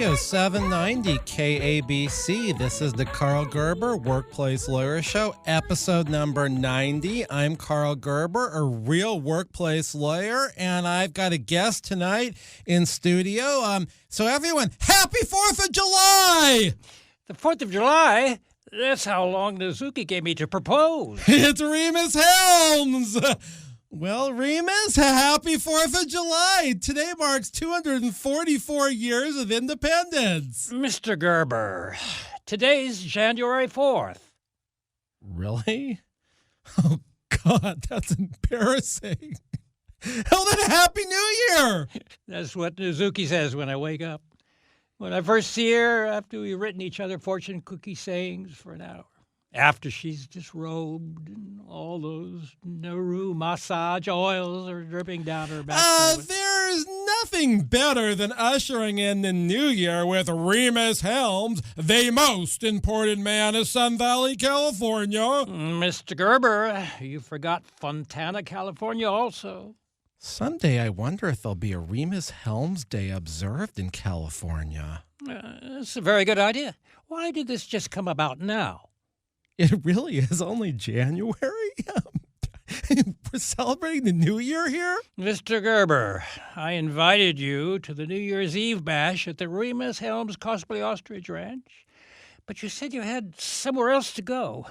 AM790 KABC. This is the Karl Gerber Workplace Lawyer Show, episode number 90. I'm Karl Gerber, a real workplace lawyer, and I've got a guest tonight in studio. So everyone, happy 4th of July! The 4th of July? That's how long Nizuki gave me to propose. It's Remus Helms! Well, Remus, happy 4th of July. Today marks 244 years of independence. Mr. Gerber, today's January 4th. Really? Oh, God, that's embarrassing. Hell, then Happy New Year! That's what Nizuki says when I wake up. When I first see her, after we've written each other fortune cookie sayings for an hour. After she's disrobed and all those Nauru massage oils are dripping down her back. There's nothing better than ushering in the new year with Remus Helms, the most important man of Sun Valley, California. Mr. Gerber, you forgot Fontana, California also. Someday I wonder if there'll be a Remus Helms Day observed in California. That's a very good idea. Why did this just come about now? It really is only January? We're celebrating the new year here? Mr. Gerber, I invited you to the New Year's Eve bash at the Remus Helms Cosplay Ostrich Ranch, but you said you had somewhere else to go.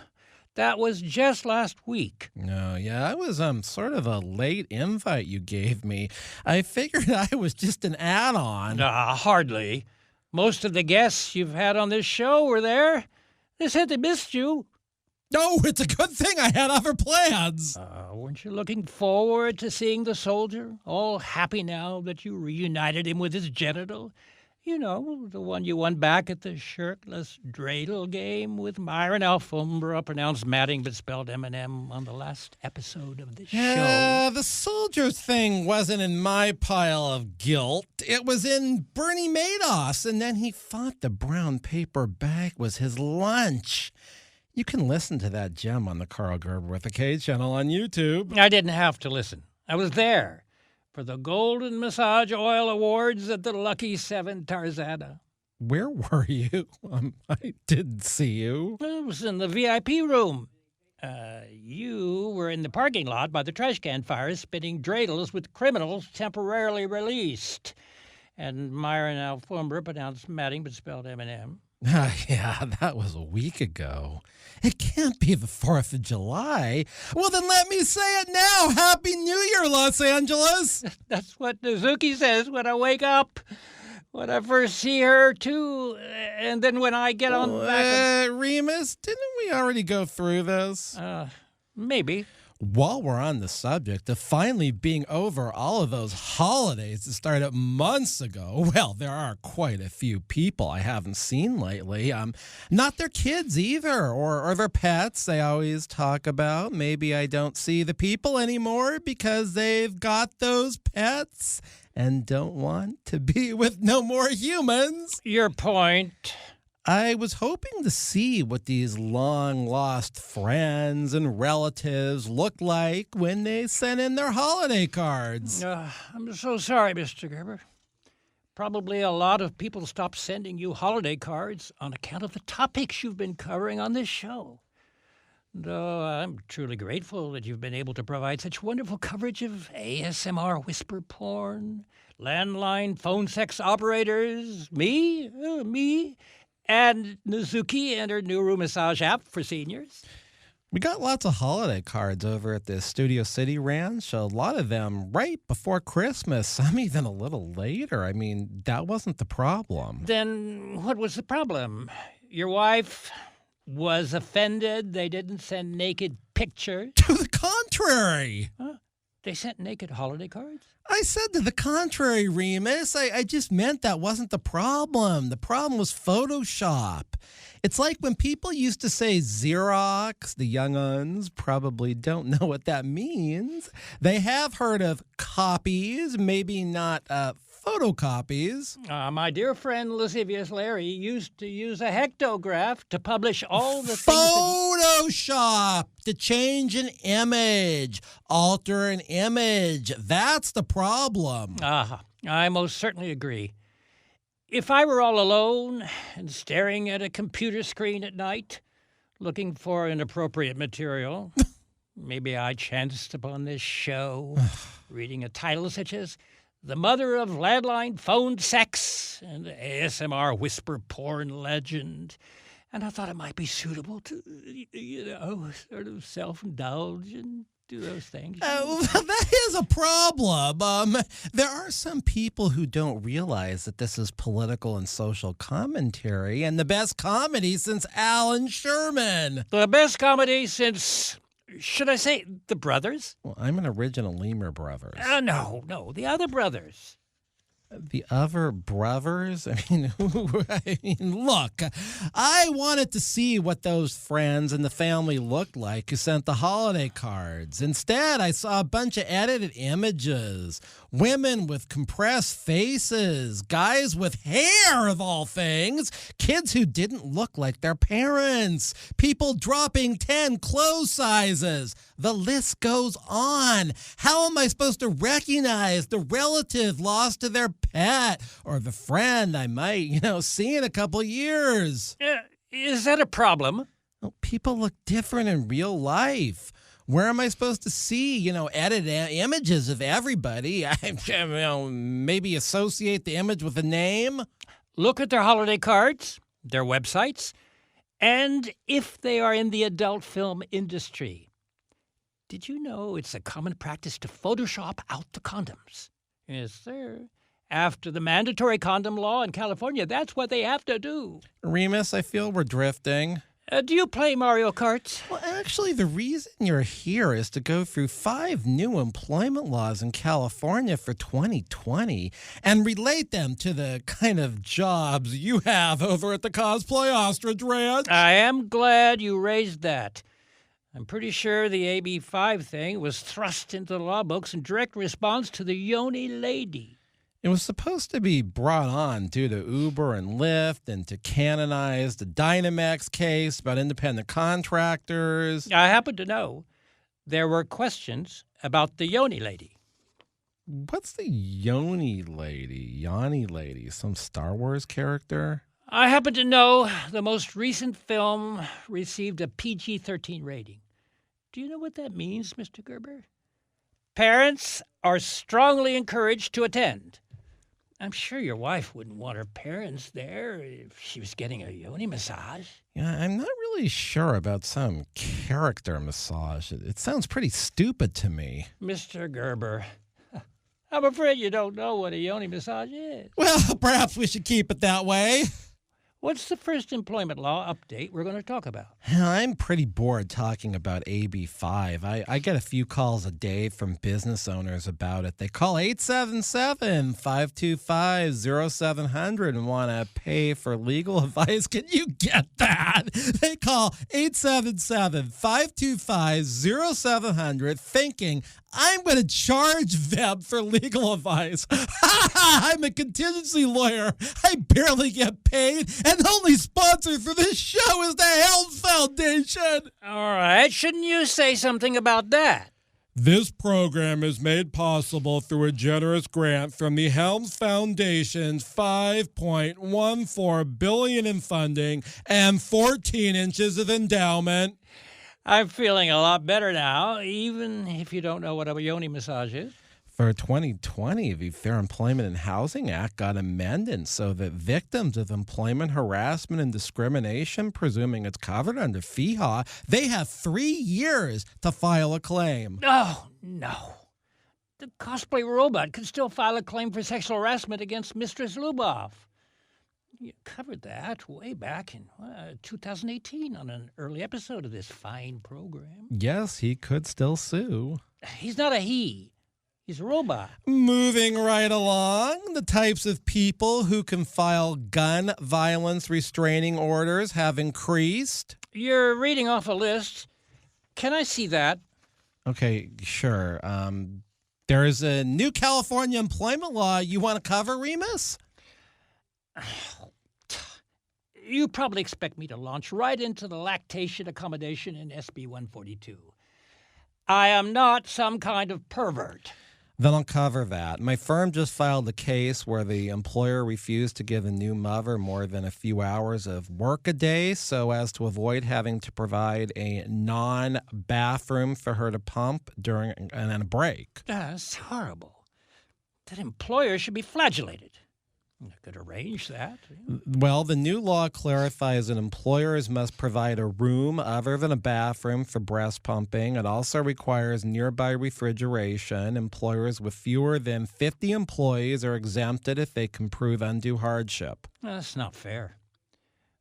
That was just last week. No, yeah, that was sort of a late invite you gave me. I figured I was just an add-on. Hardly. Most of the guests you've had on this show were there. They said they missed you. No, it's a good thing I had other plans. Weren't you looking forward to seeing the soldier? All happy now that you reunited him with his genital? You know, the one you won back at the shirtless dreidel game with Myron Alfombra, pronounced Matting but spelled M&M on the last episode of the show. Yeah, the soldier thing wasn't in my pile of guilt. It was in Bernie Madoff's, and then he thought the brown paper bag was his lunch. You can listen to that gem on the Karl Gerber with a K channel on YouTube. I didn't have to listen. I was there for the Golden Massage Oil Awards at the Lucky 7 Tarzana. Where were you? I didn't see you. I was in the VIP room. You were in the parking lot by the trash can fires spinning dreidels with criminals temporarily released. And Myron Alfombra, pronounced Matting but spelled M&M. Yeah, that was a week ago. It can't be the 4th of July. Well, then let me say it now. Happy New Year, Los Angeles. That's what Nizuki says when I wake up. When I first see her, too. And then when I get on back. Remus, didn't we already go through this? Maybe. While we're on the subject of finally being over all of those holidays that started months ago, well, there are quite a few people I haven't seen lately. Not their kids either, or their pets they always talk about. Maybe I don't see the people anymore because they've got those pets and don't want to be with no more humans. Your point. I was hoping to see what these long-lost friends and relatives looked like when they sent in their holiday cards. I'm so sorry, Mr. Gerber. Probably a lot of people stopped sending you holiday cards on account of the topics you've been covering on this show. Though I'm truly grateful that you've been able to provide such wonderful coverage of ASMR whisper porn, landline phone sex operators, me, and Nizuki and her Nauru massage app for seniors. We got lots of holiday cards over at the Studio City Ranch, a lot of them right before Christmas, some even a little later. I mean, that wasn't the problem. Then what was the problem? Your wife was offended they didn't send naked pictures? To the contrary. Huh? They sent naked holiday cards? I said to the contrary, Remus. I just meant that wasn't the problem. The problem was Photoshop. It's like when people used to say Xerox, the young uns probably don't know what that means. They have heard of copies, maybe not photocopies. My dear friend Lascivious Larry used to use a hectograph to publish all the things Photoshop, to change an image, alter an image. That's the problem. I most certainly agree. If I were all alone and staring at a computer screen at night, looking for inappropriate material, maybe I chanced upon this show, reading a title such as The Mother of Landline Phone Sex and ASMR Whisper Porn Legend. And I thought it might be suitable to, sort of self-indulge and do those things. That is a problem. There are some people who don't realize that this is political and social commentary and the best comedy since Alan Sherman. The best comedy since, should I say, the brothers? Well, I'm an original Lemur Brothers. No, the other brothers. The other brothers? I mean, look, I wanted to see what those friends and the family looked like who sent the holiday cards. Instead, I saw a bunch of edited images, women with compressed faces, guys with hair of all things, kids who didn't look like their parents, people dropping 10 clothes sizes. The list goes on. How am I supposed to recognize the relative lost to their pet or the friend I might, see in a couple of years? Is that a problem? Well, people look different in real life. Where am I supposed to see, edited images of everybody? Maybe associate the image with a name? Look at their holiday cards, their websites, and if they are in the adult film industry. Did you know it's a common practice to Photoshop out the condoms? Yes, sir. After the mandatory condom law in California, that's what they have to do. Remus, I feel we're drifting. Do you play Mario Kart? Well, actually, the reason you're here is to go through 5 new employment laws in California for 2020 and relate them to the kind of jobs you have over at the Cosplay Ostrich Ranch. I am glad you raised that. I'm pretty sure the AB5 thing was thrust into the law books in direct response to the Yoni lady. It was supposed to be brought on due to Uber and Lyft and to canonize the Dynamex case about independent contractors. I happen to know there were questions about the Yoni lady. What's the Yoni lady? Some Star Wars character? I happen to know the most recent film received a PG-13 rating. Do you know what that means, Mr. Gerber? Parents are strongly encouraged to attend. I'm sure your wife wouldn't want her parents there if she was getting a Yoni massage. Yeah, I'm not really sure about some character massage. It sounds pretty stupid to me. Mr. Gerber, I'm afraid you don't know what a Yoni massage is. Well, perhaps we should keep it that way. What's the first employment law update we're going to talk about? I'm pretty bored talking about AB5. I get a few calls a day from business owners about it. They call 877-525-0700 and want to pay for legal advice. Can you get that? They call 877-525-0700 thinking I'm going to charge them for legal advice. I'm a contingency lawyer. I barely get paid, and the only sponsor for this show is the Helms Foundation. All right, shouldn't you say something about that? This program is made possible through a generous grant from the Helms Foundation's $5.14 billion in funding and 14 inches of endowment. I'm feeling a lot better now, even if you don't know what a Yoni massage is. For 2020, the Fair Employment and Housing Act got amended so that victims of employment harassment and discrimination, presuming it's covered under FEHA, they have 3 years to file a claim. Oh, no. The cosplay robot could still file a claim for sexual harassment against Mistress Luboff. You covered that way back in 2018 on an early episode of this fine program. Yes, he could still sue. He's not a he. He's a robot. Moving right along, the types of people who can file gun violence restraining orders have increased. You're reading off a list. Can I see that? Okay, sure. There is a new California employment law you want to cover, Remus? You probably expect me to launch right into the lactation accommodation in SB 142. I am not some kind of pervert. Then I'll cover that. My firm just filed a case where the employer refused to give a new mother more than a few hours of work a day so as to avoid having to provide a non-bathroom for her to pump during and a break. That's horrible. That employer should be flagellated. I could arrange that. Well, the new law clarifies that employers must provide a room other than a bathroom for breast pumping. It also requires nearby refrigeration. Employers with fewer than 50 employees are exempted if they can prove undue hardship. That's not fair.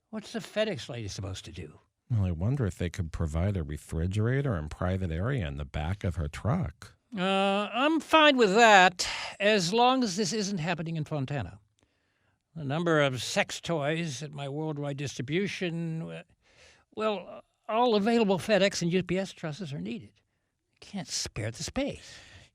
What's the FedEx lady supposed to do? Well, I wonder if they could provide a refrigerator and private area in the back of her truck. I'm fine with that, as long as this isn't happening in Fontana. The number of sex toys at my worldwide distribution, well, all available FedEx and UPS trusses are needed. I can't spare the space.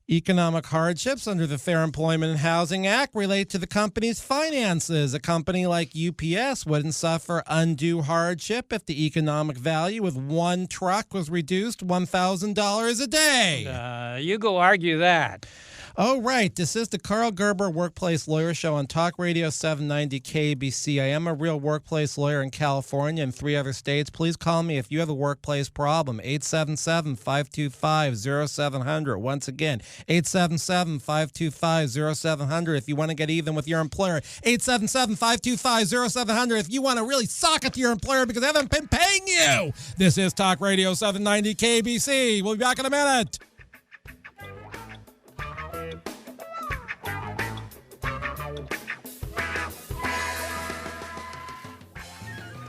Economic hardships under the Fair Employment and Housing Act relate to the company's finances. A company like UPS wouldn't suffer undue hardship if the economic value of one truck was reduced $1,000 a day. You go argue that. Oh, right. This is the Karl Gerber Workplace Lawyer Show on Talk Radio 790 KABC. I am a real workplace lawyer in California and 3 other states. Please call me if you have a workplace problem. 877-525-0700. Once again, 877-525-0700 if you want to get even with your employer. 877-525-0700 if you want to really sock it to your employer because they haven't been paying you. This is Talk Radio 790 KABC. We'll be back in a minute.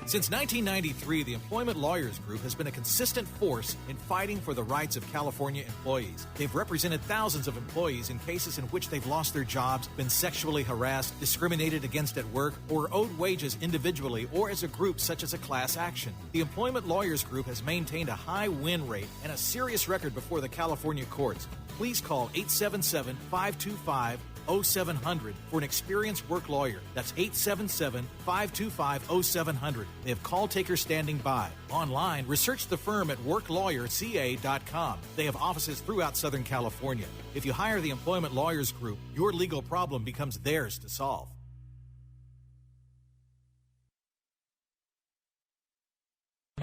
Since 1993, the Employment Lawyers Group has been a consistent force in fighting for the rights of California employees. They've represented thousands of employees in cases in which they've lost their jobs, been sexually harassed, discriminated against at work, or owed wages individually or as a group such as a class action. The Employment Lawyers Group has maintained a high win rate and a serious record before the California courts. Please call 877-525-0700 for an experienced work lawyer. That's 877-525-0700. They have call takers standing by. Online, research the firm at worklawyerca.com. They have offices throughout Southern California. If you hire the Employment Lawyers Group, your legal problem becomes theirs to solve.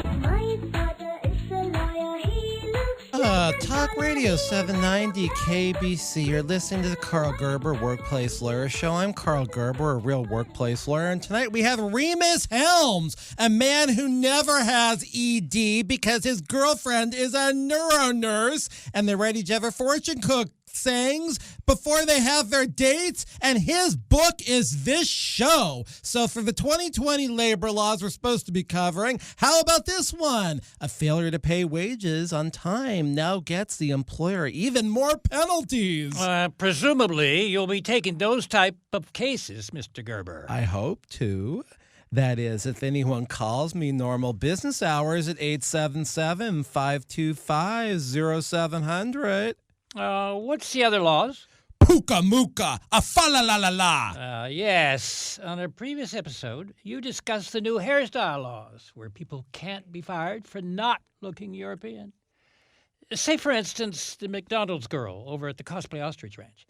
My father is a lawyer, he looks Talk Radio 790 KBC. You're listening to the Karl Gerber Workplace Lawyer Show. I'm Karl Gerber, a real workplace lawyer, and tonight we have Remus Helms, a man who never has ED because his girlfriend is a neuro nurse, and they're ready to have a fortune cook sayings before they have their dates, and his book is this show. So for the 2020 labor laws we're supposed to be covering, how about this one? A failure to pay wages on time now gets the employer even more penalties. Presumably, you'll be taking those type of cases, Mr. Gerber. I hope to. That is, if anyone calls me normal business hours at 877-525-0700. What's the other laws? Puka muka, a fa la la la la. Yes. On a previous episode, you discussed the new hairstyle laws, where people can't be fired for not looking European. Say, for instance, the McDonald's girl over at the Cosplay Ostrich Ranch.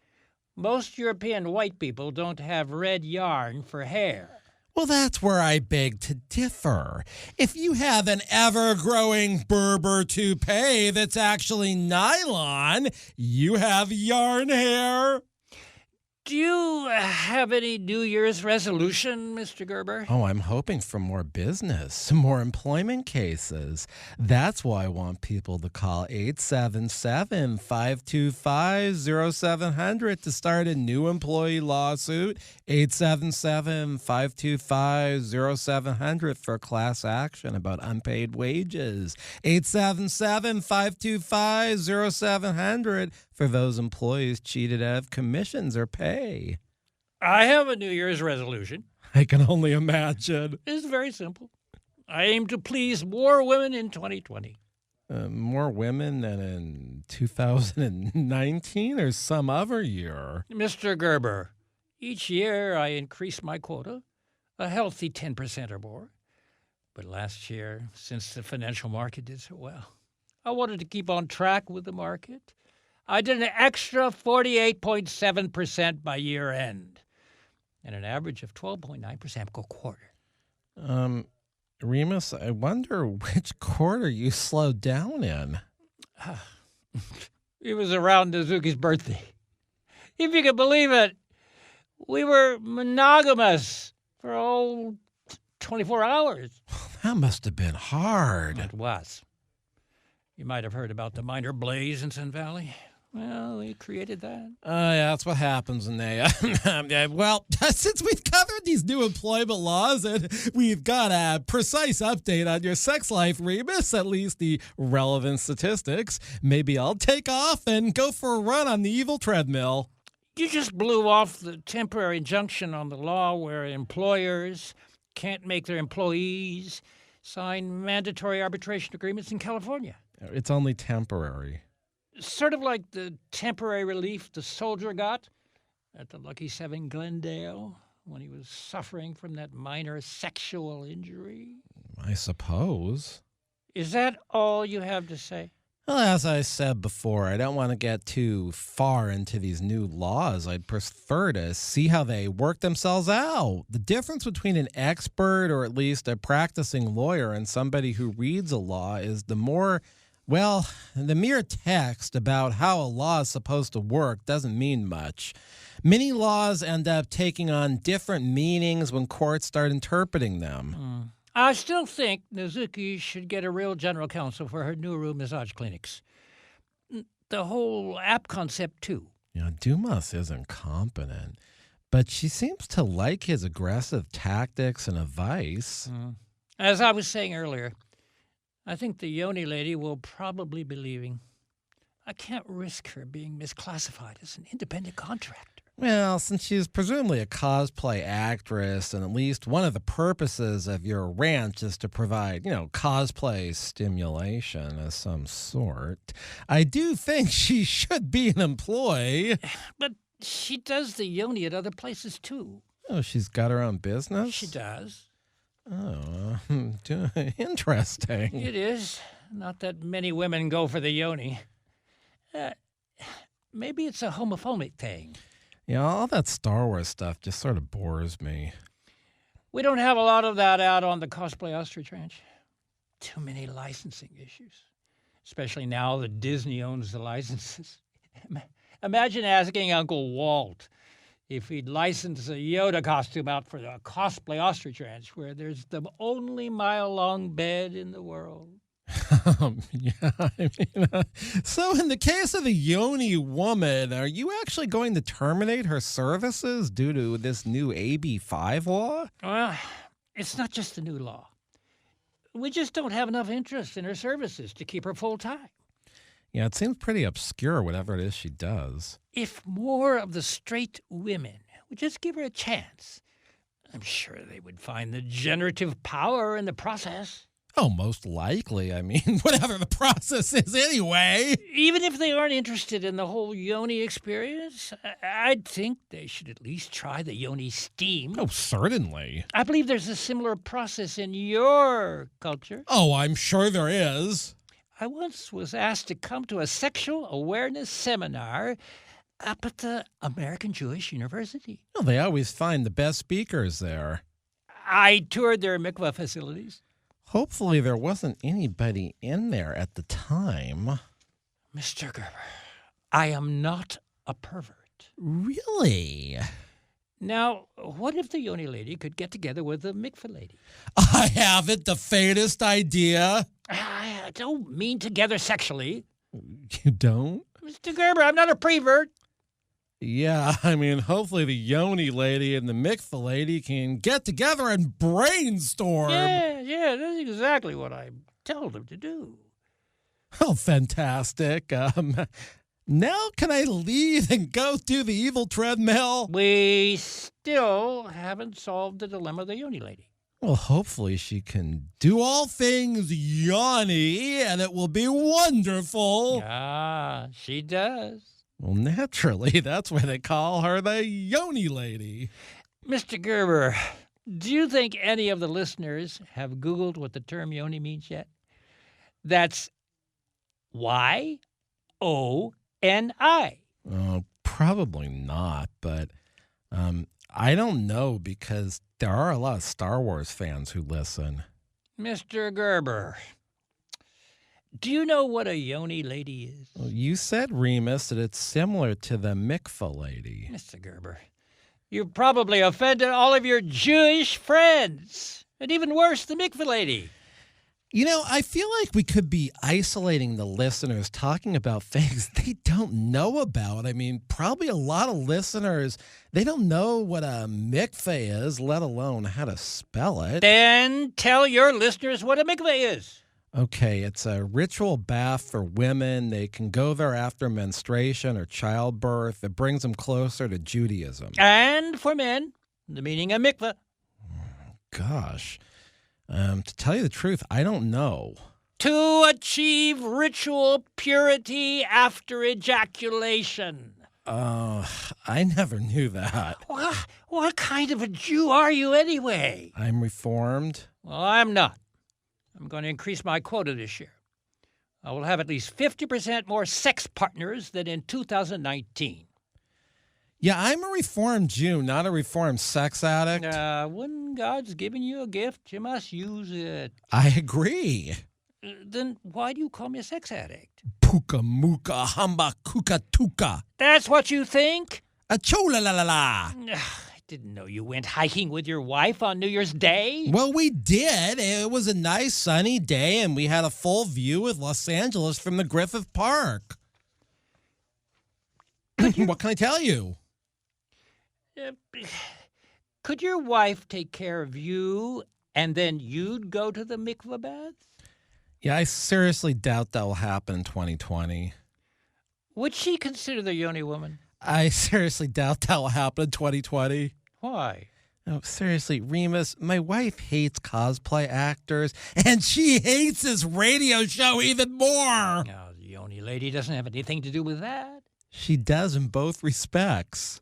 Most European white people don't have red yarn for hair. Well, that's where I beg to differ. If you have an ever-growing Berber toupee that's actually nylon, you have yarn hair. Do you have any New Year's resolution, Mr. Gerber? Oh, I'm hoping for more business, more employment cases. That's why I want people to call 877-525-0700 to start a new employee lawsuit. 877-525-0700 for class action about unpaid wages. 877-525-0700 for those employees cheated out of commissions or pay. I have a New Year's resolution. I can only imagine. It's very simple. I aim to please more women in 2020. More women than in 2019 or some other year? Mr. Gerber, each year I increase my quota, a healthy 10% or more. But last year, since the financial market did so well, I wanted to keep on track with the market. I did an extra 48.7% by year end and an average of 12.9% per quarter. Remus, I wonder which quarter you slowed down in. It was around Nazuki's birthday. If you could believe it, we were monogamous for 24 hours. That must have been hard. It was. You might have heard about the minor blaze in Sun Valley. Well, they created that. Yeah, that's what happens when they... well, since we've covered these new employment laws and we've got a precise update on your sex life, Remus, at least the relevant statistics, maybe I'll take off and go for a run on the evil treadmill. You just blew off the temporary injunction on the law where employers can't make their employees sign mandatory arbitration agreements in California. It's only temporary. Sort of like the temporary relief the soldier got at the Lucky 7 Glendale when he was suffering from that minor sexual injury. I suppose. Is that all you have to say? Well, as I said before, I don't want to get too far into these new laws. I'd prefer to see how they work themselves out. The difference between an expert or at least a practicing lawyer and somebody who reads a law is the mere text about how a law is supposed to work doesn't mean much. Many laws end up taking on different meanings when courts start interpreting them. I still think Nazuki should get a real general counsel for her Nuru massage clinics. The whole app concept, too. Yeah, Dumas isn't competent, but she seems to like his aggressive tactics and advice. As I was saying earlier, I think the Yoni lady will probably be leaving. I can't risk her being misclassified as an independent contractor. Well, since she's presumably a cosplay actress, and at least one of the purposes of your ranch is to provide, cosplay stimulation of some sort, I do think she should be an employee. But she does the Yoni at other places, too. Oh, she's got her own business? She does. Oh, interesting. It is. Not that many women go for the Yoni. Maybe it's a homophobic thing. Yeah, all that Star Wars stuff just sort of bores me. We don't have a lot of that out on the Cosplay Ostrich Ranch. Too many licensing issues, especially now that Disney owns the licenses. Imagine asking Uncle Walt if he'd license a Yoda costume out for the Cosplay Ostrich Ranch, where there's the only mile-long bed in the world. So in the case of the Yoni woman, are you actually going to terminate her services due to this new AB5 law? Well, it's not just a new law. We just don't have enough interest in her services to keep her full-time. Yeah, it seems pretty obscure, whatever it is she does. If more of the straight women would just give her a chance, I'm sure they would find the generative power in the process. Oh, most likely. I mean, whatever the process is anyway. Even if they aren't interested in the whole Yoni experience, I'd think they should at least try the Yoni steam. Oh, certainly. I believe there's a similar process in your culture. Oh, I'm sure there is. I once was asked to come to a sexual awareness seminar up at the American Jewish University. Well, they always find the best speakers there. I toured their mikvah facilities. Hopefully there wasn't anybody in there at the time. Mr. Gerber, I am not a pervert. Really? Now, what if the Yoni lady could get together with the mikvah lady? I haven't the faintest idea. I don't mean together sexually. You don't? Mr. Gerber, I'm not a prevert. Yeah, I mean, hopefully the Yoni lady and the mikvah lady can get together and brainstorm. Yeah, that's exactly what I told them to do. Oh, fantastic. Now can I leave and go do the evil treadmill? We still haven't solved the dilemma of the Yoni lady. Well, hopefully she can do all things Yoni, and it will be wonderful. Ah, she does. Well, naturally, that's why they call her the Yoni lady. Mr. Gerber, do you think any of the listeners have Googled what the term Yoni means yet? That's Y-O-N-I. Oh, probably not, but I don't know because there are a lot of Star Wars fans who listen. Mr. Gerber, do you know what a Yoni lady is? Well, you said, Remus, that it's similar to the mikvah lady. Mr. Gerber, you probably offended all of your Jewish friends. And even worse, the mikvah lady. You know, I feel like we could be isolating the listeners, talking about things they don't know about. I mean, probably a lot of listeners, they don't know what a mikveh is, let alone how to spell it. Then tell your listeners what a mikveh is. Okay, it's a ritual bath for women. They can go there after menstruation or childbirth. It brings them closer to Judaism. And for men, the meaning of mikveh. Gosh. To tell you the truth, I don't know. To achieve ritual purity after ejaculation. I never knew that. What kind of a Jew are you anyway? I'm Reformed. Well, I'm not. I'm going to increase my quota this year. I will have at least 50% more sex partners than in 2019. Yeah, I'm a Reformed Jew, not a Reformed sex addict. When God's given you a gift, you must use it. I agree. Then why do you call me a sex addict? Puka muka hamba kuka tuka. That's what you think? A chola la la la. I didn't know you went hiking with your wife on New Year's Day. Well, we did. It was a nice sunny day, and we had a full view of Los Angeles from the Griffith Park. What can I tell you? Could your wife take care of you, and then you'd go to the mikvah baths? Yeah, I seriously doubt that will happen in 2020. Would she consider the Yoni woman? I seriously doubt that will happen in 2020. Why? No, seriously, Remus, my wife hates cosplay actors, and she hates this radio show even more. No, the Yoni lady doesn't have anything to do with that. She does in both respects.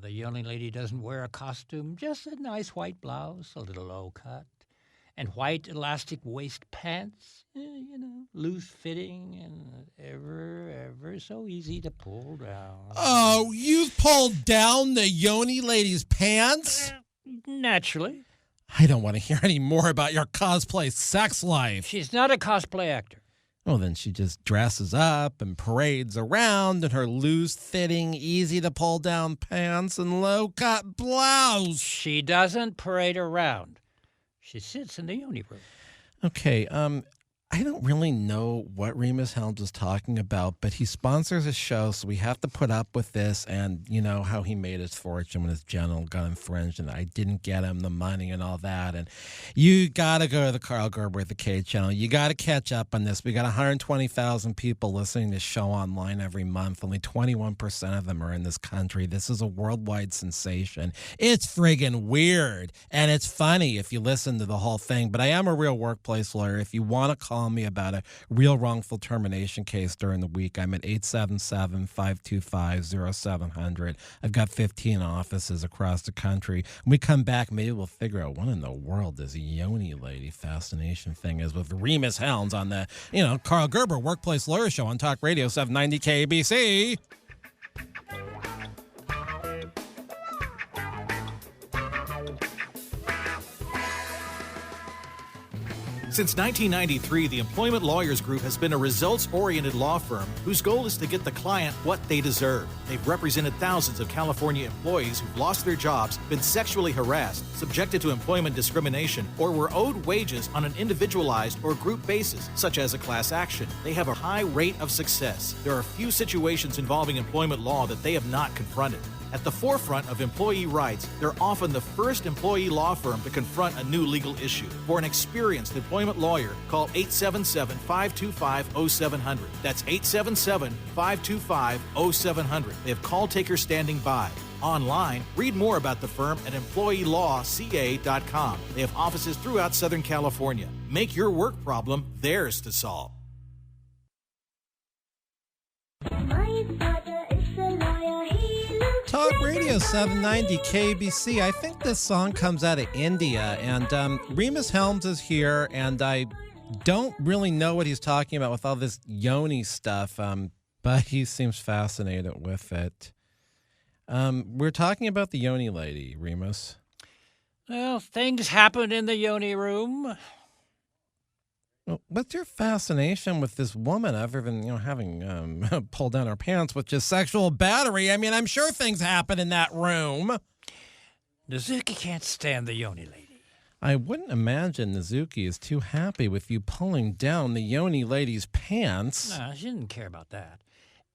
The Yoni lady doesn't wear a costume, just a nice white blouse, a little low cut, and white elastic waist pants, loose fitting and ever so easy to pull down. Oh, you've pulled down the Yoni lady's pants? Naturally. I don't want to hear any more about your cosplay sex life. She's not a cosplay actor. Well, then she just dresses up and parades around in her loose-fitting, easy-to-pull-down pants and low-cut blouse. She doesn't parade around. She sits in the Yoni room. Okay, I don't really know what Remus Helms is talking about, but he sponsors a show, so we have to put up with this. And you know how he made his fortune when his general got infringed, and I didn't get him the money and all that. And you got to go to the Karl Gerber at the K channel. You got to catch up on this. We got 120,000 people listening to this show online every month. Only 21% of them are in this country. This is a worldwide sensation. It's friggin' weird, and it's funny if you listen to the whole thing. But I am a real workplace lawyer. If you want to call me about a real wrongful termination case during the week, I'm at 877-525-0700. I've got 15 offices across the country. When we come back, maybe we'll figure out what in the world this Yoni lady fascination thing is with Remus Helms on the, Karl Gerber Workplace Lawyer Show on Talk Radio 790 KABC. Since 1993, the Employment Lawyers Group has been a results-oriented law firm whose goal is to get the client what they deserve. They've represented thousands of California employees who've lost their jobs, been sexually harassed, subjected to employment discrimination, or were owed wages on an individualized or group basis, such as a class action. They have a high rate of success. There are few situations involving employment law that they have not confronted. At the forefront of employee rights, they're often the first employee law firm to confront a new legal issue. For an experienced employment lawyer, call 877-525-0700. That's 877-525-0700. They have call takers standing by. Online, read more about the firm at employeelawca.com. They have offices throughout Southern California. Make your work problem theirs to solve. My father is a lawyer, he looks Talk like Radio a 790 KBC. I think this song comes out of India, and Remus Helms is here, and I don't really know what he's talking about with all this Yoni stuff. but he seems fascinated with it. We're talking about the Yoni lady, Remus. Well, things happen in the Yoni room. Well, what's your fascination with this woman other than, having pulled down her pants with just sexual battery? I mean, I'm sure things happen in that room. Nizuki can't stand the Yoni lady. I wouldn't imagine Nizuki is too happy with you pulling down the Yoni lady's pants. No, she didn't care about that.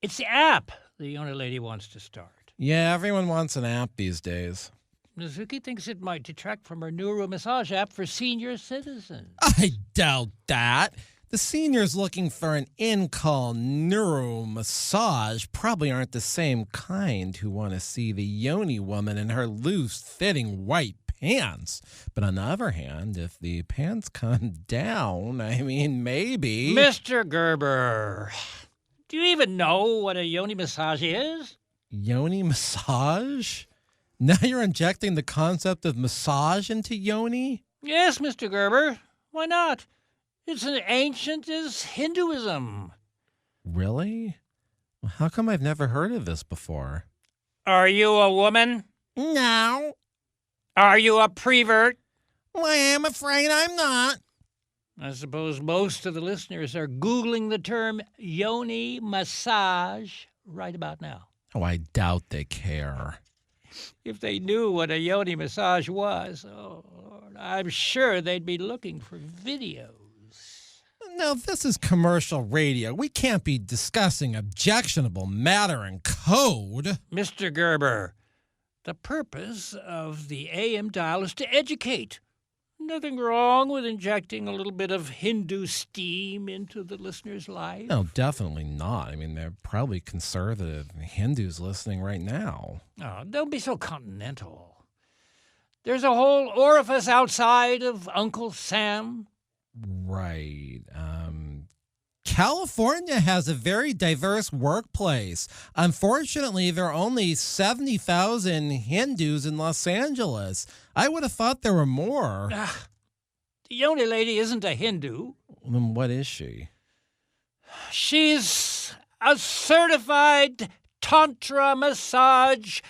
It's the app the Yoni lady wants to start. Yeah, everyone wants an app these days. Nizuki thinks it might detract from her neuro massage app for senior citizens. I doubt that. The seniors looking for an in-call neuro massage probably aren't the same kind who want to see the Yoni woman in her loose-fitting white pants. But on the other hand, if the pants come down, I mean, maybe... Mr. Gerber, do you even know what a Yoni massage is? Yoni massage? Now you're injecting the concept of massage into Yoni? Yes, Mr. Gerber. Why not? It's as ancient as Hinduism. Really? Well, how come I've never heard of this before? Are you a woman? No. Are you a prevert? Well, I'm afraid I'm not. I suppose most of the listeners are Googling the term Yoni massage right about now. Oh, I doubt they care. If they knew what a Yoni massage was, oh, Lord, I'm sure they'd be looking for videos. Now, this is commercial radio. We can't be discussing objectionable matter in code. Mr. Gerber, the purpose of the AM dial is to educate. Nothing wrong with injecting a little bit of Hindu steam into the listener's life. No, definitely not. I mean, they're probably conservative Hindus listening right now. Oh, don't be so continental. There's a whole orifice outside of Uncle Sam. Right. California has a very diverse workplace. Unfortunately, there are only 70,000 Hindus in Los Angeles. I would have thought there were more. The Yoni lady isn't a Hindu. Then what is she? She's a certified Tantra massage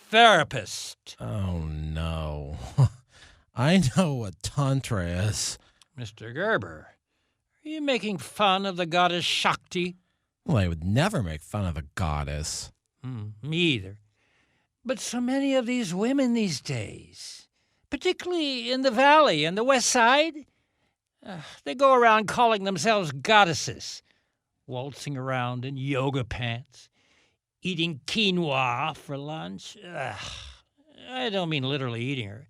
therapist. Oh, no. I know what Tantra is. Mr. Gerber, are you making fun of the goddess Shakti? Well, I would never make fun of a goddess. Me either. But so many of these women these days, particularly in the Valley and the West Side, they go around calling themselves goddesses, waltzing around in yoga pants, eating quinoa for lunch. I don't mean literally eating her,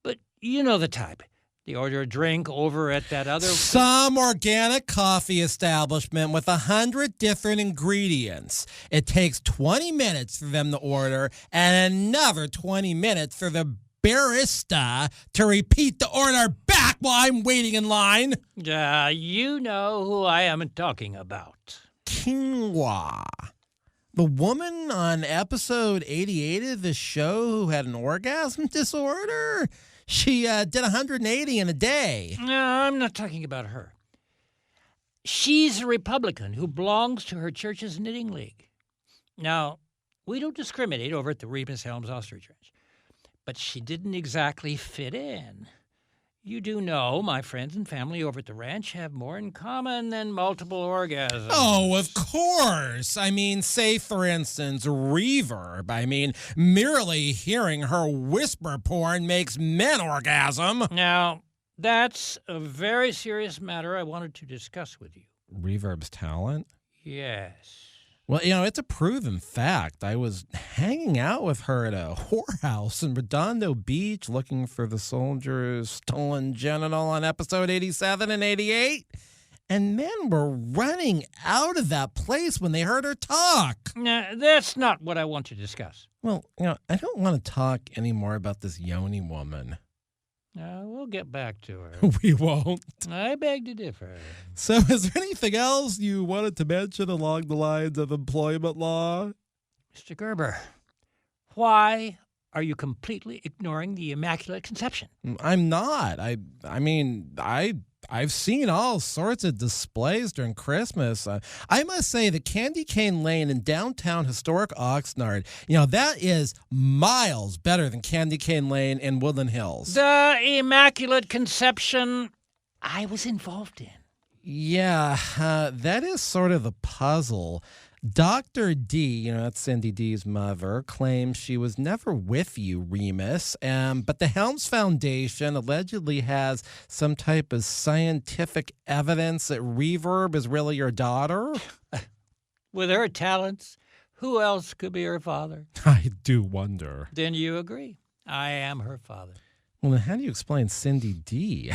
but you know the type. They order a drink over at that other... Some organic coffee establishment with 100 different ingredients. It takes 20 minutes for them to order and another 20 minutes for the barista to repeat the order back while I'm waiting in line. You know who I am talking about. Quinoa. The woman on episode 88 of the show who had an orgasm disorder? She did 180 in a day. No, I'm not talking about her. She's a Republican who belongs to her church's knitting league. Now, we don't discriminate over at the Remus Helms Ostrich Ranch, but she didn't exactly fit in. You do know my friends and family over at the ranch have more in common than multiple orgasms. Oh, of course. I mean, say, for instance, reverb. I mean, merely hearing her whisper porn makes men orgasm. Now, that's a very serious matter I wanted to discuss with you. Reverb's talent? Yes. Well, it's a proven fact. I was hanging out with her at a whorehouse in Redondo Beach looking for the soldier's stolen genital on episode 87 and 88. And men were running out of that place when they heard her talk. Now, that's not what I want to discuss. Well, I don't want to talk anymore about this Yoni woman. We'll get back to her. We won't. I beg to differ. So is there anything else you wanted to mention along the lines of employment law? Mr. Gerber, why Are you completely ignoring the Immaculate Conception? I'm not. I've seen all sorts of displays during Christmas. I must say the Candy Cane Lane in downtown historic Oxnard, that is miles better than Candy Cane Lane in Woodland Hills. The Immaculate Conception I was involved in. Yeah, that is sort of the puzzle. Dr. D, that's Cindy D's mother, claims she was never with you, Remus. But the Helms Foundation allegedly has some type of scientific evidence that Reverb is really your daughter. With her talents, who else could be her father? I do wonder. Then you agree. I am her father. Well, then how do you explain Cindy D?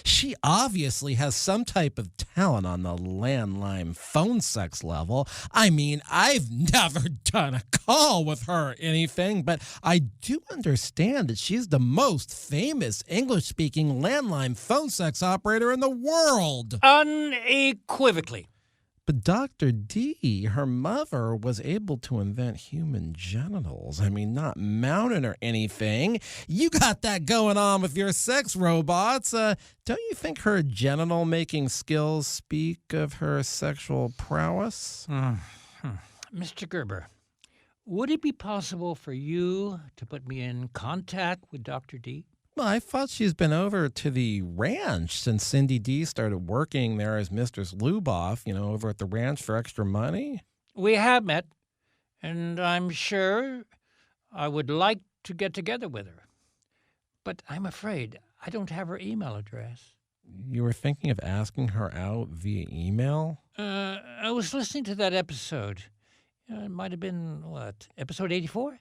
She obviously has some type of talent on the landline phone sex level. I've never done a call with her or anything, but I do understand that she's the most famous English-speaking landline phone sex operator in the world. Unequivocally. But Dr. D, her mother, was able to invent human genitals. Not mounted or anything. You got that going on with your sex robots. Don't you think her genital-making skills speak of her sexual prowess? Mr. Gerber, would it be possible for you to put me in contact with Dr. D? Well, I thought she's been over to the ranch since Cindy D started working there as Mistress Luboff, over at the ranch for extra money. We have met, and I'm sure I would like to get together with her. But I'm afraid I don't have her email address. You were thinking of asking her out via email? I was listening to that episode. It might have been, episode 84?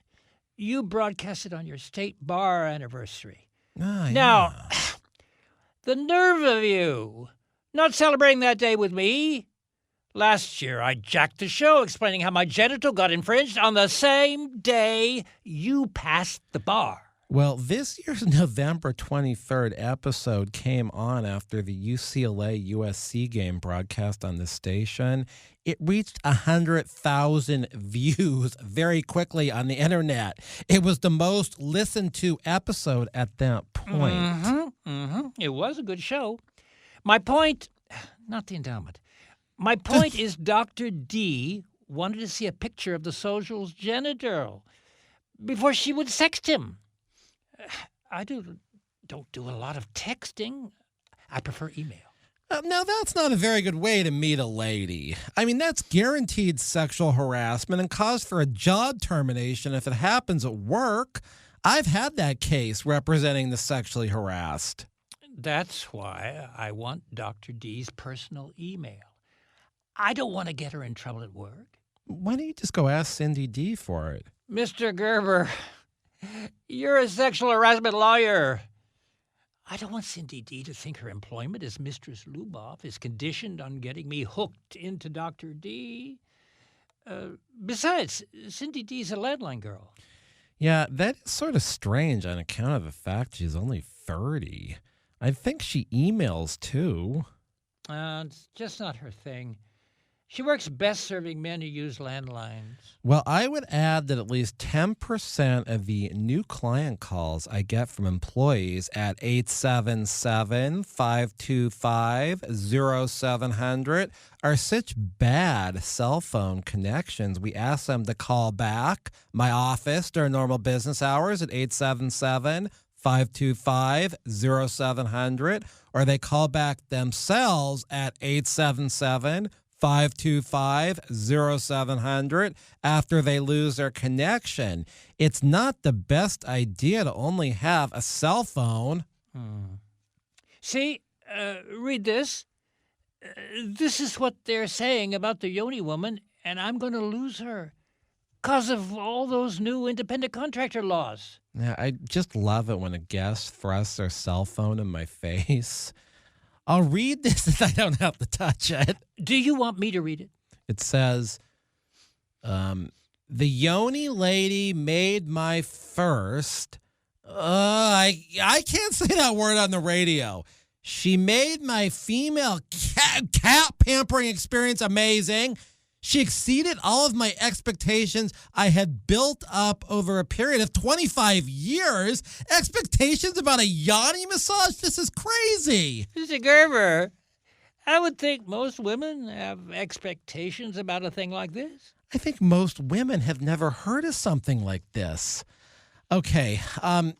You broadcast it on your state bar anniversary. Ah, Now, yeah. the nerve of you, not celebrating that day with me. Last year, I jacked the show explaining how my genital got infringed on the same day you passed the bar. Well, this year's November 23rd episode came on after the UCLA-USC game broadcast on the station. It reached 100,000 views very quickly on the internet. It was the most listened to episode at that point. It was a good show. My point, not the endowment. My point is Dr. D wanted to see a picture of the soldier's genital before she would sext him. I don't do a lot of texting. I prefer email. Now, that's not a very good way to meet a lady. That's guaranteed sexual harassment and cause for a job termination if it happens at work. I've had that case representing the sexually harassed. That's why I want Dr. D's personal email. I don't want to get her in trouble at work. Why don't you just go ask Cindy D for it? Mr. Gerber, you're a sexual harassment lawyer. I don't want Cindy D to think her employment as Mistress Luboff is conditioned on getting me hooked into Dr. D. Besides, Cindy D's a landline girl. Yeah, that is sort of strange on account of the fact she's only 30. I think she emails, too. It's just not her thing. She works best serving men who use landlines. Well, I would add that at least 10% of the new client calls I get from employees at 877-525-0700 are such bad cell phone connections. We ask them to call back my office during normal business hours at 877-525-0700, or they call back themselves at 877-525-0700 after they lose their connection. It's not the best idea to only have a cell phone. See, read this. This is what they're saying about the Yoni woman, and I'm going to lose her because of all those new independent contractor laws. Yeah, I just love it when a guest thrusts their cell phone in my face. I'll read this if I don't have to touch it. Do you want me to read it? It says, the Yoni lady made my first. I can't say that word on the radio. She made my female cat pampering experience amazing. She exceeded all of my expectations I had built up over a period of 25 years. Expectations about a Yoni massage? This is crazy. Mr. Gerber, I would think most women have expectations about a thing like this. I think most women have never heard of something like this. Okay, I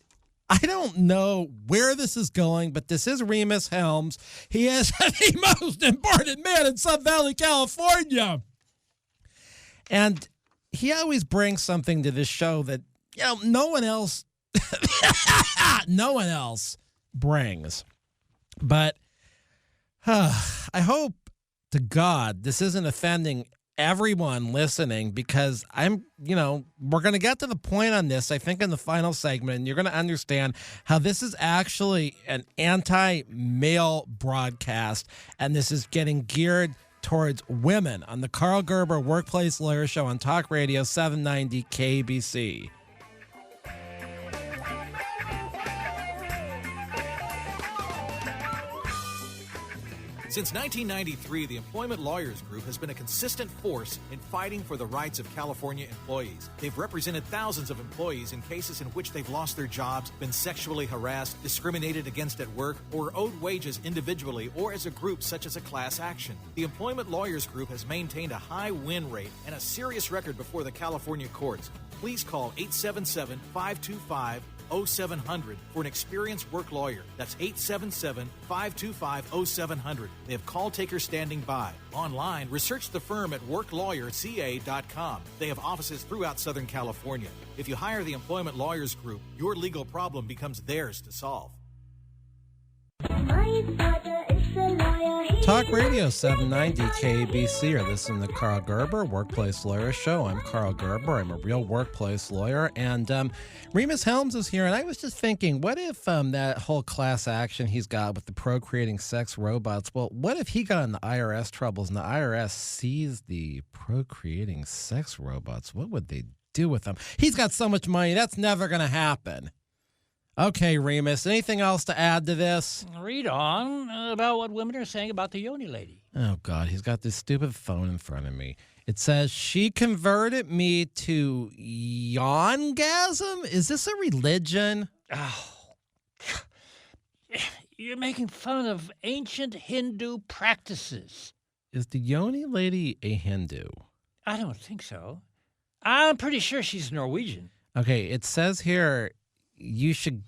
don't know where this is going, but this is Remus Helms. He is the most important man in Sun Valley, California. And he always brings something to this show that, no one else brings. But I hope to God this isn't offending everyone listening, because we're going to get to the point on this, I think, in the final segment, and you're going to understand how this is actually an anti-male broadcast, and this is getting geared towards women on the Karl Gerber Workplace Lawyer Show on Talk Radio 790 KABC. Since 1993, the Employment Lawyers Group has been a consistent force in fighting for the rights of California employees. They've represented thousands of employees in cases in which they've lost their jobs, been sexually harassed, discriminated against at work, or owed wages individually or as a group, such as a class action. The Employment Lawyers Group has maintained a high win rate and a serious record before the California courts. Please call 877-525-0700 for an experienced work lawyer. That's 877-525-0700. They have call takers standing by. Online, research the firm at worklawyerca.com. They have offices throughout Southern California. If you hire the Employment Lawyers Group, your legal problem becomes theirs to solve. My father is a lawyer. He Talk Radio 790 KABC. You're listening to Karl Gerber, Workplace Lawyer Show. I'm Karl Gerber. I'm a real workplace lawyer. And Remus Helms is here. And I was just thinking, what if that whole class action he's got with the procreating sex robots, well, what if he got in the IRS troubles and the IRS sees the procreating sex robots? What would they do with them? He's got so much money. That's never going to happen. Okay, Remus, anything else to add to this? Read on about what women are saying about the Yoni lady. Oh, God, he's got this stupid phone in front of me. It says, she converted me to Yongasm? Is this a religion? Oh, you're making fun of ancient Hindu practices. Is the Yoni lady a Hindu? I don't think so. I'm pretty sure she's Norwegian. Okay, it says here you should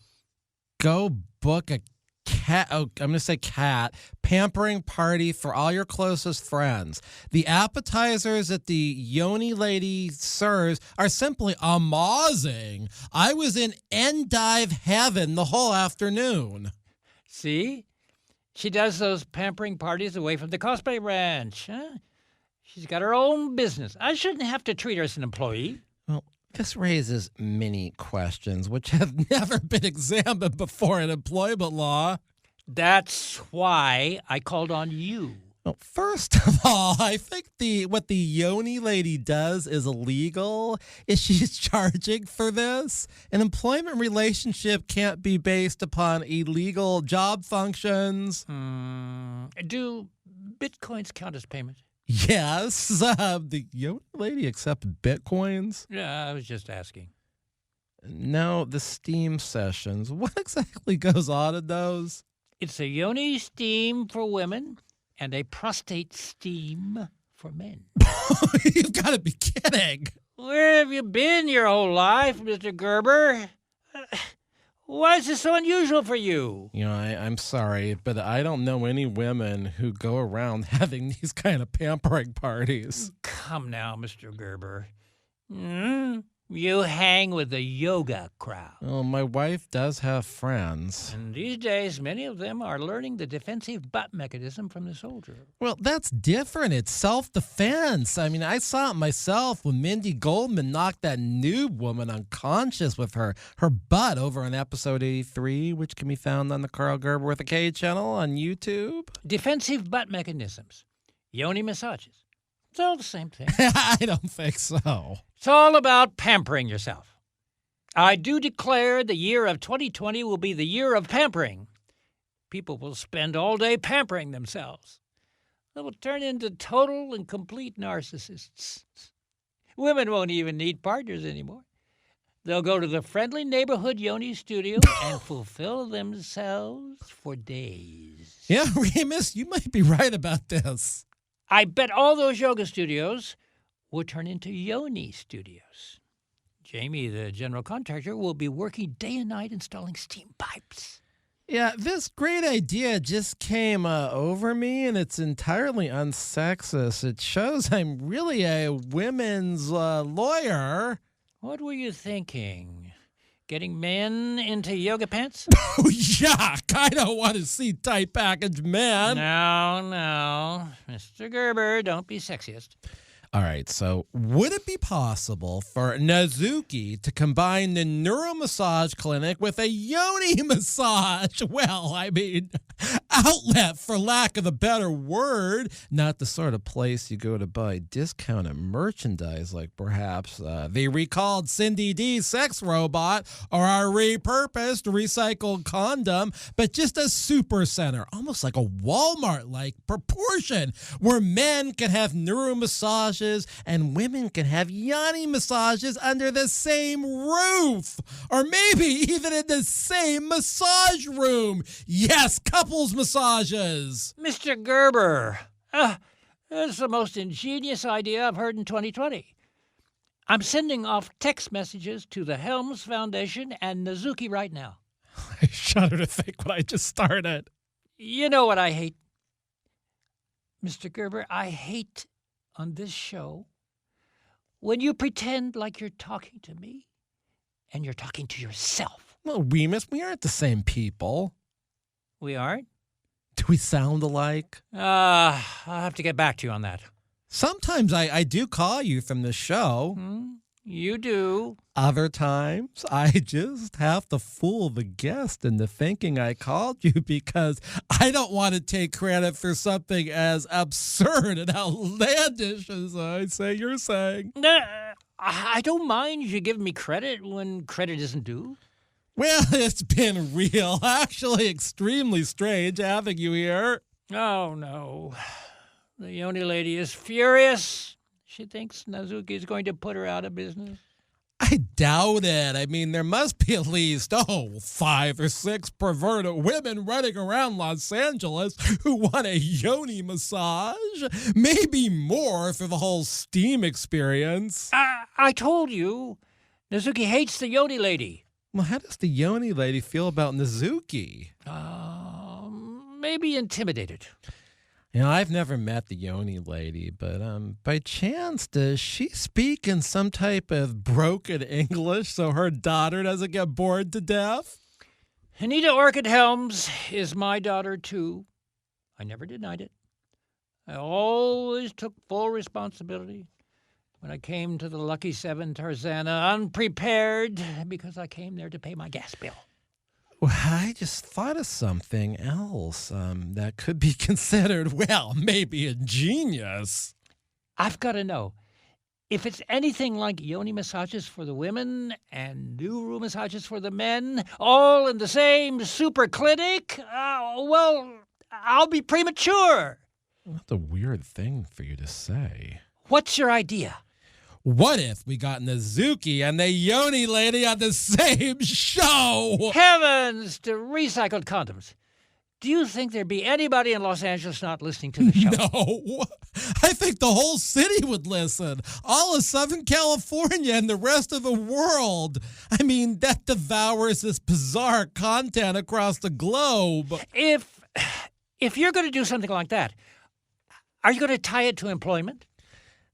go book a cat, I'm going to say cat, pampering party for all your closest friends. The appetizers that the Yoni lady serves are simply amazing. I was in endive heaven the whole afternoon. See? She does those pampering parties away from the cosplay ranch. Huh? She's got her own business. I shouldn't have to treat her as an employee. Well, this raises many questions which have never been examined before in employment law. That's why I called on you. Well, first of all, I think what the Yoni lady does is illegal. Is she's charging for this? An employment relationship can't be based upon illegal job functions. Do bitcoins count as payment? Yes. The Yoni lady accept bitcoins? Yeah, I was just asking. No, the steam sessions. What exactly goes on in those? It's a Yoni steam for women and a prostate steam for men. You've got to be kidding. Where have you been your whole life, Mr. Gerber? Why is this so unusual for you? I'm sorry, but I don't know any women who go around having these kind of pampering parties. Come now, Mr. Gerber. You hang with the yoga crowd. Well, my wife does have friends. And these days, many of them are learning the defensive butt mechanism from the soldier. Well, that's different. It's self-defense. I mean, I saw it myself when Mindy Goldman knocked that noob woman unconscious with her butt over on episode 83, which can be found on the Karl Gerber with a K channel on YouTube. Defensive butt mechanisms. Yoni massages. It's all the same thing. I don't think so. It's all about pampering yourself. I do declare the year of 2020 will be the year of pampering. People will spend all day pampering themselves. They will turn into total and complete narcissists. Women won't even need partners anymore. They'll go to the friendly neighborhood Yoni studio and fulfill themselves for days. Yeah, Remus, you might be right about this. I bet all those yoga studios will turn into Yoni studios. Jamie, the general contractor, will be working day and night installing steam pipes. Yeah, this great idea just came over me, and it's entirely unsexist. It shows I'm really a women's lawyer. What were you thinking? Getting men into yoga pants? Oh, yuck! I don't want to see tight packaged men. No. Mr. Gerber, don't be sexist. All right, so would it be possible for Nazuki to combine the neuromassage clinic with a yoni massage? Well, I mean, outlet for lack of a better word. Not the sort of place you go to buy discounted merchandise like perhaps the recalled Cindy D sex robot or our repurposed recycled condom, but just a super center, almost like a Walmart-like proportion where men can have neuromassages and women can have yoni massages under the same roof, or maybe even in the same massage room. Yes, couples massages. Mr. Gerber, that's the most ingenious idea I've heard in 2020. I'm sending off text messages to the Helms Foundation and Nazuki right now. I shudder to think what I just started. You know what I hate? Mr. Gerber, I hate on this show when you pretend like you're talking to me and you're talking to yourself. Well, Remus, we aren't the same people. We aren't? Do we sound alike? I'll have to get back to you on that. Sometimes I do call you from the show. You do. Other times, I just have to fool the guest into thinking I called you because I don't want to take credit for something as absurd and outlandish as I say you're saying. I don't mind you giving me credit when credit isn't due. Well, it's been real, actually extremely strange having you here. Oh, no. The Yoni lady is furious. She thinks Nazuki is going to put her out of business. I doubt it. I mean, there must be at least, 5 or 6 perverted women running around Los Angeles who want a yoni massage. Maybe more for the whole steam experience. I told you, Nazuki hates the Yoni lady. Well, how does the yoni lady feel about Nazuki? Maybe intimidated. You know, I've never met the Yoni lady, but by chance, does she speak in some type of broken English so her daughter doesn't get bored to death? Anita Orchid Helms is my daughter, too. I never denied it. I always took full responsibility. When I came to the Lucky 7 Tarzana unprepared because I came there to pay my gas bill. Well, I just thought of something else that could be considered, well, maybe ingenious. I've got to know, if it's anything like yoni massages for the women and Nuru massages for the men, all in the same super clinic, well, I'll be premature. That's a weird thing for you to say. What's your idea? What if we got Nazuki and the Yoni lady on the same show? Heavens to recycled condoms. Do you think there'd be anybody in Los Angeles not listening to the show? No. I think the whole city would listen. All of Southern California and the rest of the world. I mean, that devours this bizarre content across the globe. If you're going to do something like that, are you going to tie it to employment?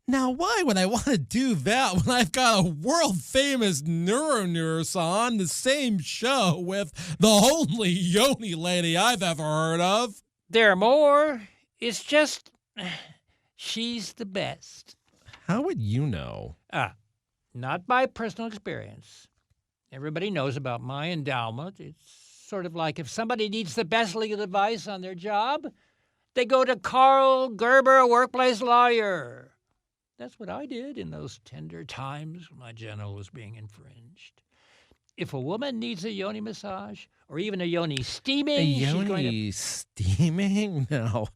Now, why would I want to do that when I've got a world-famous nurse on the same show with the only Yoni lady I've ever heard of? There are more. It's just, she's the best. How would you know? Not by personal experience. Everybody knows about my endowment. It's sort of like if somebody needs the best legal advice on their job, they go to Karl Gerber, a workplace lawyer. That's what I did in those tender times when my general was being infringed. If a woman needs a yoni massage or even a yoni steaming, Steaming? No.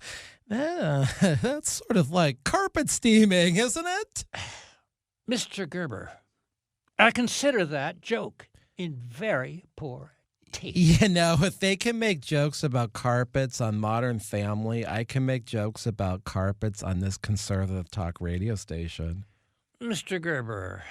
That's sort of like carpet steaming, isn't it? Mr. Gerber, I consider that joke in very poor taste. You know, if they can make jokes about carpets on Modern Family, I can make jokes about carpets on this conservative talk radio station. Mr. Gerber,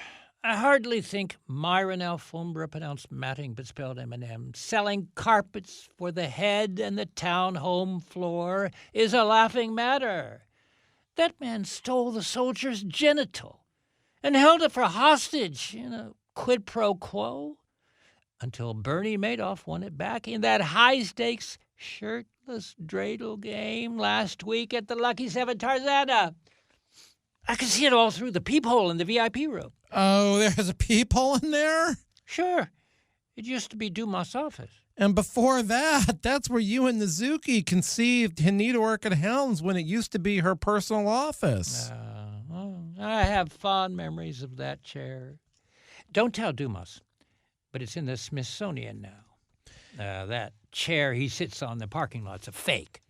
I hardly think Myron Alfombra, pronounced Matting but spelled M&M, selling carpets for the head and the townhome floor is a laughing matter. That man stole the soldier's genital and held it for hostage in a quid pro quo until Bernie Madoff won it back in that high-stakes shirtless dreidel game last week at the Lucky Seven Tarzana. I could see it all through the peephole in the VIP room. Oh, there's a peephole in there? Sure. It used to be Dumas' office. And before that, that's where you and Nizuki conceived Hanita Orchid Helms when it used to be her personal office. Well, I have fond memories of that chair. Don't tell Dumas, but it's in the Smithsonian now. That chair he sits on in the parking lot's a fake.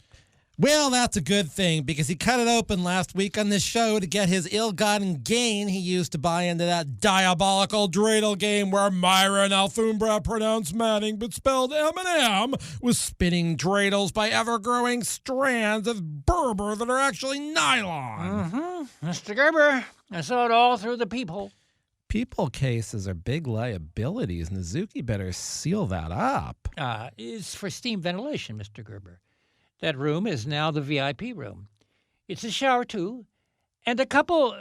Well, that's a good thing because he cut it open last week on this show to get his ill-gotten gain he used to buy into that diabolical dreidel game where Myron Alfombra, pronounced Manning but spelled M&M, was spinning dreidels by ever-growing strands of Berber that are actually nylon. Mm-hmm. Mr. Gerber, I saw it all through the peephole. People cases are big liabilities. Nizuki better seal that up. It's for steam ventilation, Mr. Gerber. That room is now the VIP room. It's a shower, too. And a couple,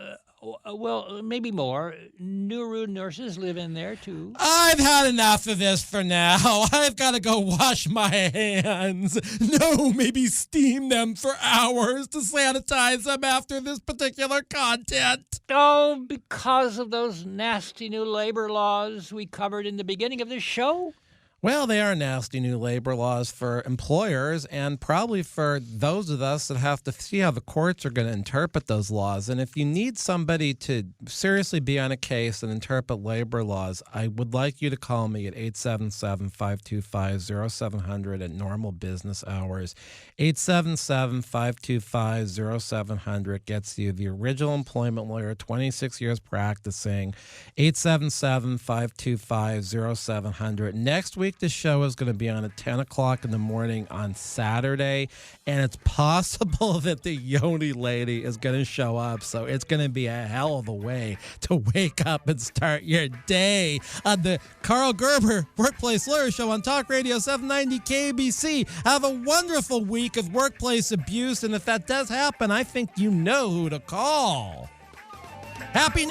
maybe more, Nuru nurses live in there, too. I've had enough of this for now. I've got to go wash my hands. No, maybe steam them for hours to sanitize them after this particular content. Oh, because of those nasty new labor laws we covered in the beginning of this show? Well, they are nasty new labor laws for employers and probably for those of us that have to see how the courts are going to interpret those laws. And if you need somebody to seriously be on a case and interpret labor laws, I would like you to call me at 877-525-0700 at normal business hours. 877-525-0700 gets you the original employment lawyer, 26 years practicing. 877-525-0700. Next week, the show is going to be on at 10 o'clock in the morning on Saturday, and it's possible that the Yoni lady is going to show up, so it's going to be a hell of a way to wake up and start your day on the Karl Gerber Workplace Lawyer Show on Talk Radio 790 KABC. Have a wonderful week of workplace abuse, and if that does happen, I think you know who to call. Happy...